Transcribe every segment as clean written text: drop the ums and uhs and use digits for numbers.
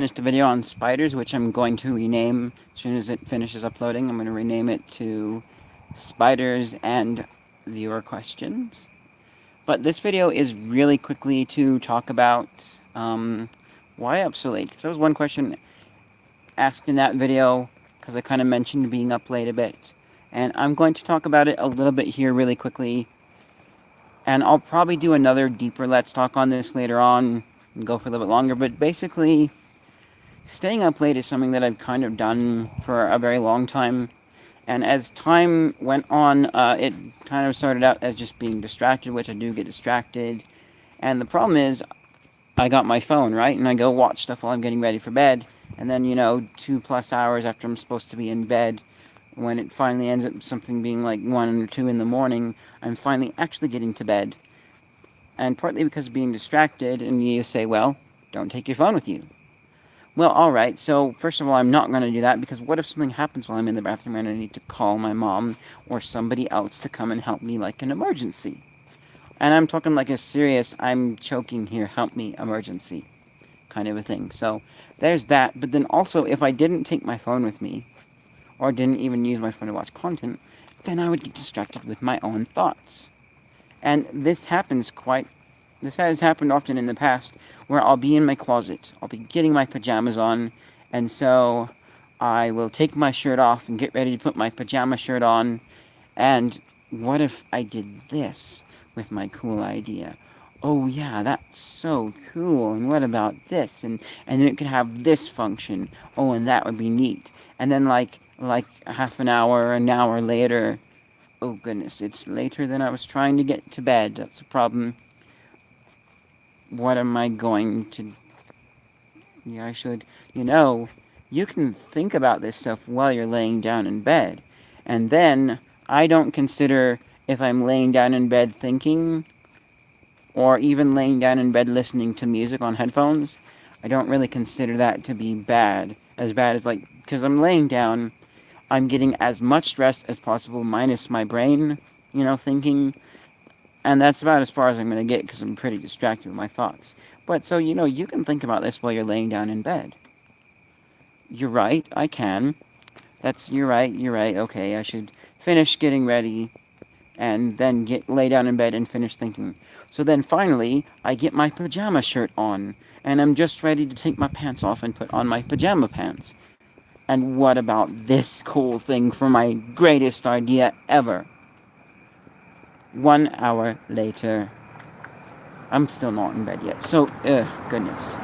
Finished a video on spiders, which I'm going to rename as soon as it finishes uploading. I'm going to rename it to Spiders and Viewer Questions. But this video is really quickly to talk about why up so late. Because that was one question asked in that video, because I kind of mentioned being up late a bit. And I'm going to talk about it a little bit here really quickly. And I'll probably do another deeper Let's Talk on this later on and go for a little bit longer. But basically, staying up late is something that I've kind of done for a very long time. And as time went on, it kind of started out as just being distracted, which I do get distracted. And the problem is, I got my phone, right? And I go watch stuff while I'm getting ready for bed. And then, 2+ hours after I'm supposed to be in bed, when it finally ends up something being like 1 or 2 in the morning, I'm finally actually getting to bed. And partly because of being distracted, and you say, well, don't take your phone with you. Well, alright, so first of all, I'm not going to do that because what if something happens while I'm in the bathroom and I need to call my mom or somebody else to come and help me like an emergency? And I'm talking like a serious, I'm choking here, help me emergency kind of a thing. So there's that. But then also, if I didn't take my phone with me or didn't even use my phone to watch content, then I would get distracted with my own thoughts. And this has happened often in the past where I'll be in my closet, I'll be getting my pajamas on, and so I will take my shirt off and get ready to put my pajama shirt on. And what if I did this with my cool idea? Oh yeah, that's so cool. And what about this? And then it could have this function. Oh, and that would be neat. And then like half an hour later, oh goodness, it's later than I was trying to get to bed. That's a problem. What am I going to... Yeah, I should... you can think about this stuff while you're laying down in bed. And then, I don't consider if I'm laying down in bed thinking, or even laying down in bed listening to music on headphones, I don't really consider that to be bad. As bad as, because I'm laying down, I'm getting as much stress as possible, minus my brain, thinking. And that's about as far as I'm going to get because I'm pretty distracted with my thoughts. But so, you can think about this while you're laying down in bed. You're right, I can. You're right. Okay, I should finish getting ready and then lay down in bed and finish thinking. So then finally, I get my pajama shirt on, and I'm just ready to take my pants off and put on my pajama pants. And what about this cool thing for my greatest idea ever? 1 hour later, I'm still not in bed yet. So, goodness.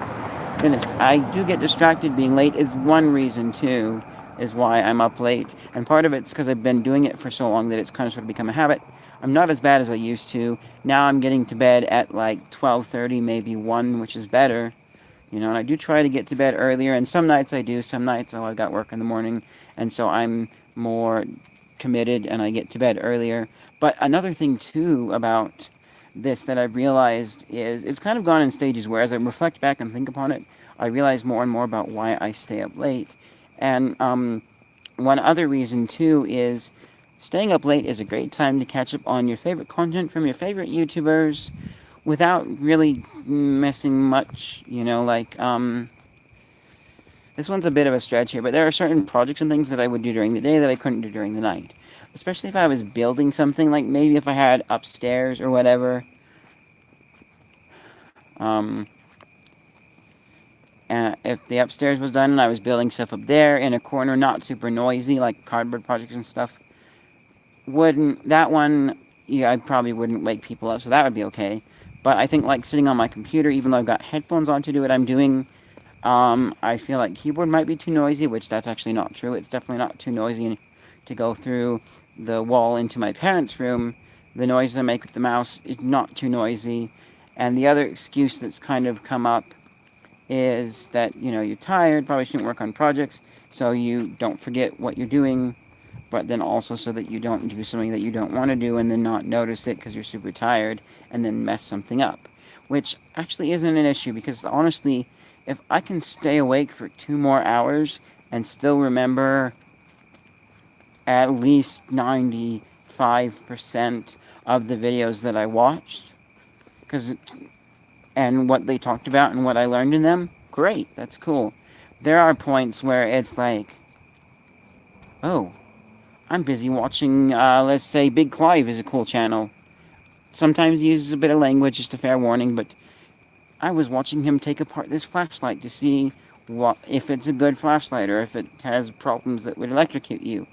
Goodness, I do get distracted. Being late is one reason, too, is why I'm up late. And part of it's because I've been doing it for so long that it's kind of sort of become a habit. I'm not as bad as I used to. Now I'm getting to bed at like 12:30, maybe 1, which is better. And I do try to get to bed earlier, and some nights I do. Some nights, oh, I've got work in the morning, and so I'm more committed and I get to bed earlier. But another thing, too, about this that I've realized is it's kind of gone in stages where as I reflect back and think upon it, I realize more and more about why I stay up late. And one other reason, too, is staying up late is a great time to catch up on your favorite content from your favorite YouTubers without really missing much, this one's a bit of a stretch here, but there are certain projects and things that I would do during the day that I couldn't do during the night. Especially if I was building something, like maybe if I had upstairs or whatever. Um, if the upstairs was done and I was building stuff up there in a corner, not super noisy, like cardboard projects and stuff, that one, yeah, I probably wouldn't wake people up, so that would be okay. But I think like sitting on my computer, even though I've got headphones on to do what I'm doing, I feel like keyboard might be too noisy, which that's actually not true. It's definitely not too noisy to go through the wall into my parents' room. The noise I make with the mouse is not too noisy. And the other excuse that's kind of come up is that, you're tired, probably shouldn't work on projects, so you don't forget what you're doing, but then also so that you don't do something that you don't want to do and then not notice it because you're super tired and then mess something up. Which actually isn't an issue because honestly, if I can stay awake for 2 more hours and still remember at least 95% of the videos that I watched, and what they talked about and what I learned in them, great, that's cool. There are points where it's like, oh, I'm busy watching, let's say Big Clive is a cool channel. Sometimes he uses a bit of language, just a fair warning, but I was watching him take apart this flashlight to see what if it's a good flashlight or if it has problems that would electrocute you.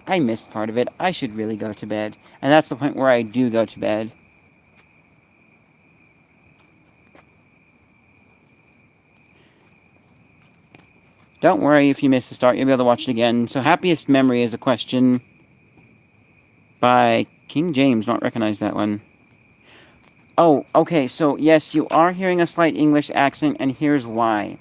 I missed part of it. I should really go to bed. And that's the point where I do go to bed. Don't worry if you miss the start, you'll be able to watch it again. So, happiest memory is a question by King James. Not recognize that one. Oh, okay, so yes, you are hearing a slight English accent, and here's why.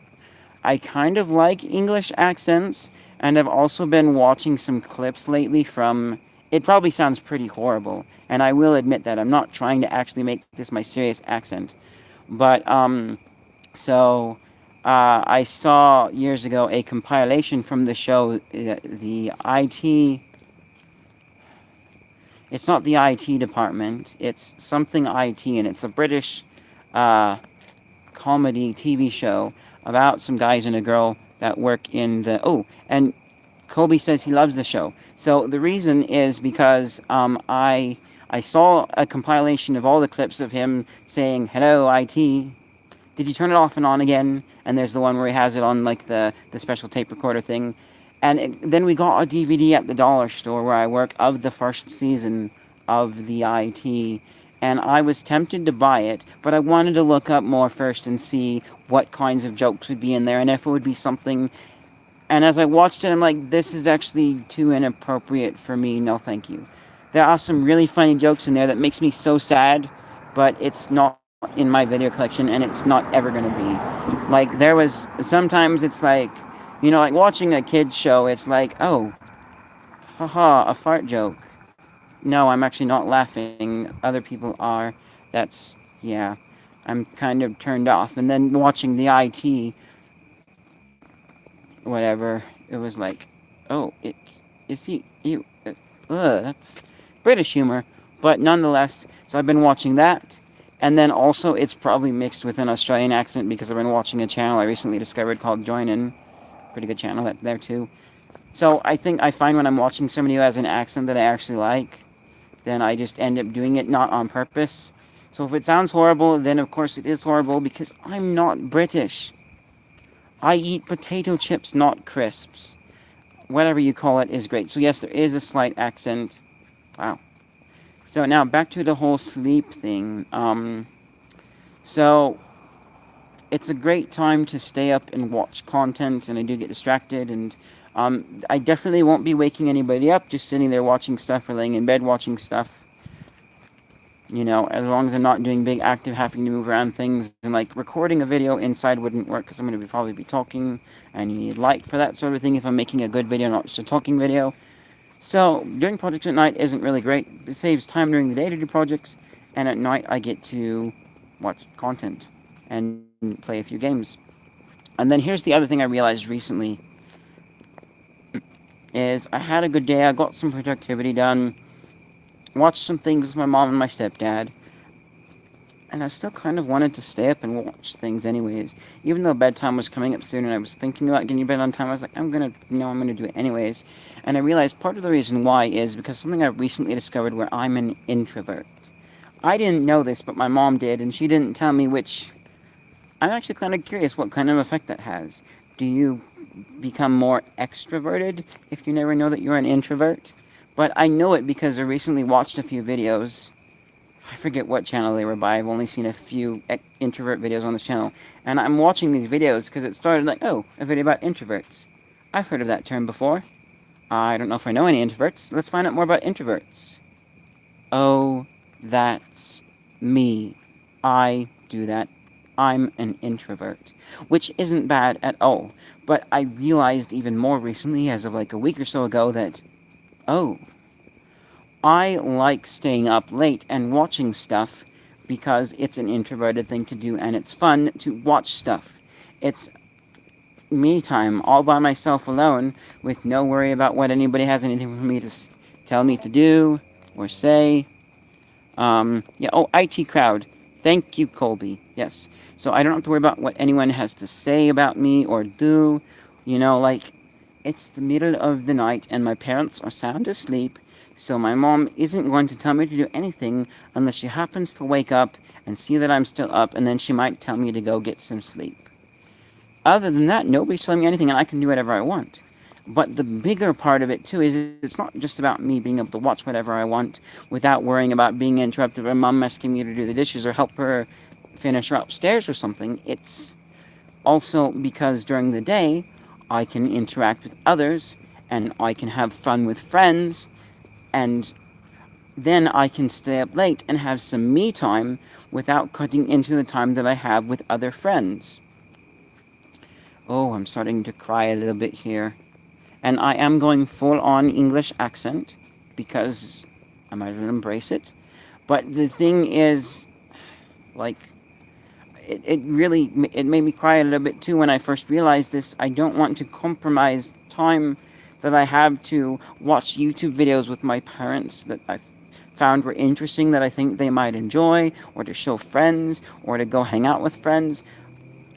I kind of like English accents, and I've also been watching some clips lately from. It probably sounds pretty horrible, and I will admit that I'm not trying to actually make this my serious accent. But, so I saw years ago a compilation from the show, the IT. It's not the IT department, it's something IT, and it's a British uh, comedy TV show about some guys and a girl that work in the. Oh, and Colby says he loves the show. So the reason is because I saw a compilation of all the clips of him saying "Hello, IT." Did you turn it off and on again? And there's the one where he has it on like the special tape recorder thing. And then we got a DVD at the dollar store where I work of the first season of the IT. And I was tempted to buy it, but I wanted to look up more first and see what kinds of jokes would be in there and if it would be something. And as I watched it, I'm like, this is actually too inappropriate for me. No, thank you. There are some really funny jokes in there that makes me so sad, but it's not in my video collection and it's not ever going to be. Like, there was sometimes it's like, like watching a kid's show, it's like, oh, haha, a fart joke. No, I'm actually not laughing. Other people are. That's, yeah, I'm kind of turned off. And then watching the IT, whatever, it was like, oh, is he, you, that's British humor. But nonetheless, so I've been watching that. And then also, it's probably mixed with an Australian accent because I've been watching a channel I recently discovered called Join In. Pretty good channel there too. So I think I find when I'm watching somebody who has an accent that I actually like, then I just end up doing it not on purpose. So if it sounds horrible, then of course it is horrible because I'm not British. I eat potato chips, not crisps. Whatever you call it is great. So yes, there is a slight accent. Wow. So now back to the whole sleep thing. So it's a great time to stay up and watch content, and I do get distracted, and I definitely won't be waking anybody up, just sitting there watching stuff or laying in bed watching stuff. As long as I'm not doing big active having to move around things, and like recording a video inside wouldn't work because I'm going to probably be talking, and you need light for that sort of thing if I'm making a good video, not just a talking video. So doing projects at night isn't really great. It saves time during the day to do projects, and at night I get to watch content and play a few games. And then here's the other thing I realized recently is I had a good day, I got some productivity done, watched some things with my mom and my stepdad, and I still kind of wanted to stay up and watch things anyways. Even though bedtime was coming up soon and I was thinking about getting to bed on time, I was like, I'm gonna do it anyways. And I realized part of the reason why is because something I recently discovered where I'm an introvert. I didn't know this, but my mom did, and she didn't tell me which. I'm actually kind of curious what kind of effect that has. Do you become more extroverted if you never know that you're an introvert? But I know it because I recently watched a few videos. I forget what channel they were by. I've only seen a few introvert videos on this channel. And I'm watching these videos because it started like, oh, a video about introverts. I've heard of that term before. I don't know if I know any introverts. Let's find out more about introverts. Oh, that's me. I do that. I'm an introvert, which isn't bad at all. But I realized even more recently, as of like a week or so ago, that, oh, I like staying up late and watching stuff because it's an introverted thing to do and it's fun to watch stuff. It's me time all by myself alone with no worry about what anybody has anything for me to tell me to do or say. Yeah, oh, IT crowd. Thank you, Colby. Yes. So I don't have to worry about what anyone has to say about me or do. You know, like, it's the middle of the night and my parents are sound asleep, so my mom isn't going to tell me to do anything unless she happens to wake up and see that I'm still up, and then she might tell me to go get some sleep. Other than that, nobody's telling me anything and I can do whatever I want. But the bigger part of it too is it's not just about me being able to watch whatever I want without worrying about being interrupted by mom asking me to do the dishes or help her finish her upstairs or something. It's also because during the day I can interact with others and I can have fun with friends, and then I can stay up late and have some me time without cutting into the time that I have with other friends. Oh, I'm starting to cry a little bit here. And I am going full on English accent because I might as well embrace it. But the thing is, like, it really it made me cry a little bit too when I first realized this. I don't want to compromise time that I have to watch YouTube videos with my parents that I found were interesting that I think they might enjoy, or to show friends, or to go hang out with friends.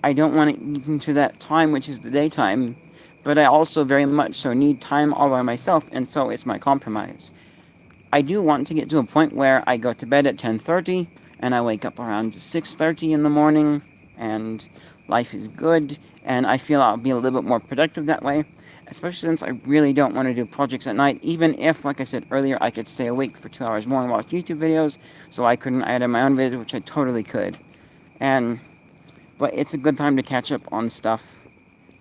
I don't want to eat into that time, which is the daytime, but I also very much so need time all by myself, and so it's my compromise. I do want to get to a point where I go to bed at 10:30 and I wake up around 6:30 in the morning, and life is good, and I feel I'll be a little bit more productive that way, especially since I really don't want to do projects at night, even if, like I said earlier, I could stay awake for 2 hours more and watch YouTube videos, so I couldn't edit my own videos, which I totally could. And but it's a good time to catch up on stuff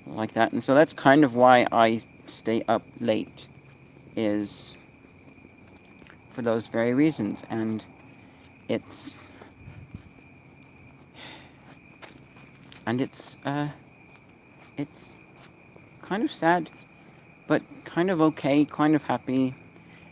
like that, and so that's kind of why I stay up late, is for those very reasons. And it's and it's kind of sad, but kind of okay, kind of happy.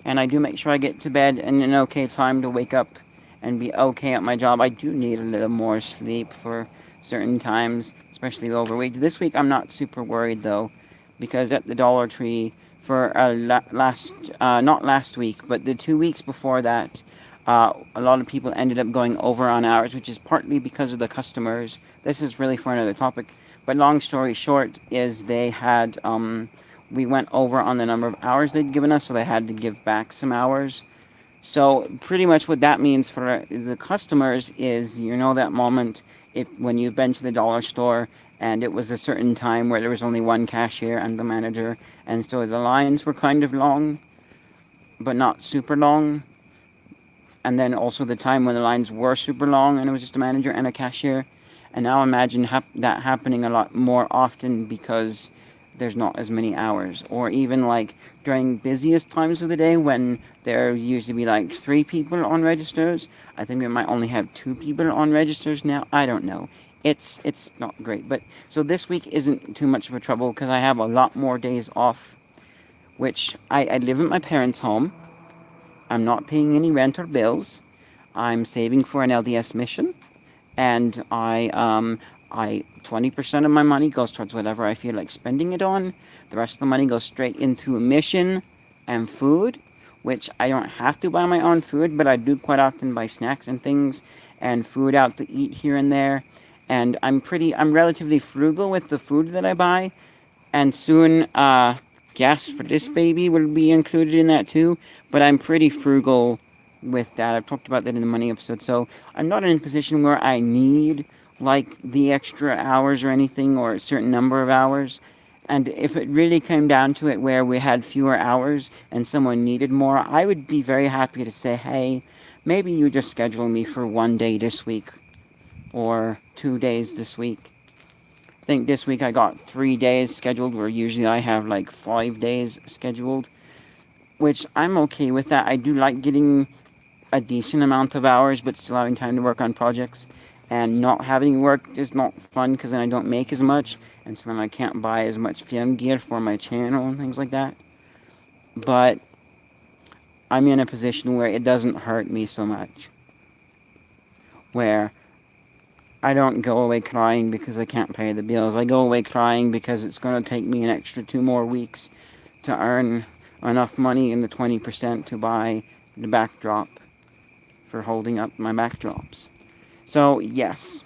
And I do make sure I get to bed in an okay time to wake up and be okay at my job. I do need a little more sleep for certain times, especially over week. This week I'm not super worried though, because at the Dollar Tree for not last week, but the 2 weeks before that, a lot of people ended up going over on hours, which is partly because of the customers. This is really for another topic, but long story short is they had we went over on the number of hours they'd given us, so they had to give back some hours. So pretty much what that means for the customers is, you know, that moment if when you've been to the dollar store and it was a certain time where there was only one cashier and the manager, and so the lines were kind of long, but not super long. And then also the time when the lines were super long and it was just a manager and a cashier. And now imagine that happening a lot more often because there's not as many hours. Or even like during busiest times of the day when there used to be like 3 people on registers. I think we might only have 2 people on registers now. I don't know. It's not great. But so this week isn't too much of a trouble because I have a lot more days off, which I live at my parents' home. I'm not paying any rent or bills. I'm saving for an LDS mission, and I 20% of my money goes towards whatever I feel like spending it on. The rest of the money goes straight into a mission and food, which I don't have to buy my own food, but I do quite often buy snacks and things and food out to eat here and there. And I'm relatively frugal with the food that I buy, and soon gas for this baby will be included in that too. But I'm pretty frugal with that. I've talked about that in the money episode, so I'm not in a position where I need like the extra hours or anything, or a certain number of hours. And if it really came down to it where we had fewer hours and someone needed more, I would be very happy to say, hey, maybe you just schedule me for one day this week or 2 days this week. I think this week I got 3 days scheduled, where usually I have like 5 days scheduled, which I'm okay with that. I do like getting a decent amount of hours, but still having time to work on projects. And not having work is not fun because then I don't make as much, and so then I can't buy as much film gear for my channel and things like that. But I'm in a position where it doesn't hurt me so much, where I don't go away crying because I can't pay the bills. I go away crying because it's going to take me an extra 2 more weeks to earn enough money in the 20% to buy the backdrop for holding up my backdrops. So, yes.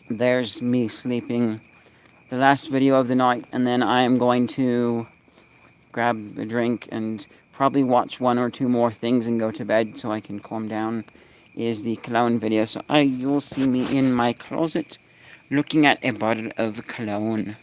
there's me sleeping. The last video of the night, and then I am going to grab a drink and probably watch one or two more things and go to bed so I can calm down, is the cologne video. So you'll see me in my closet looking at a bottle of cologne.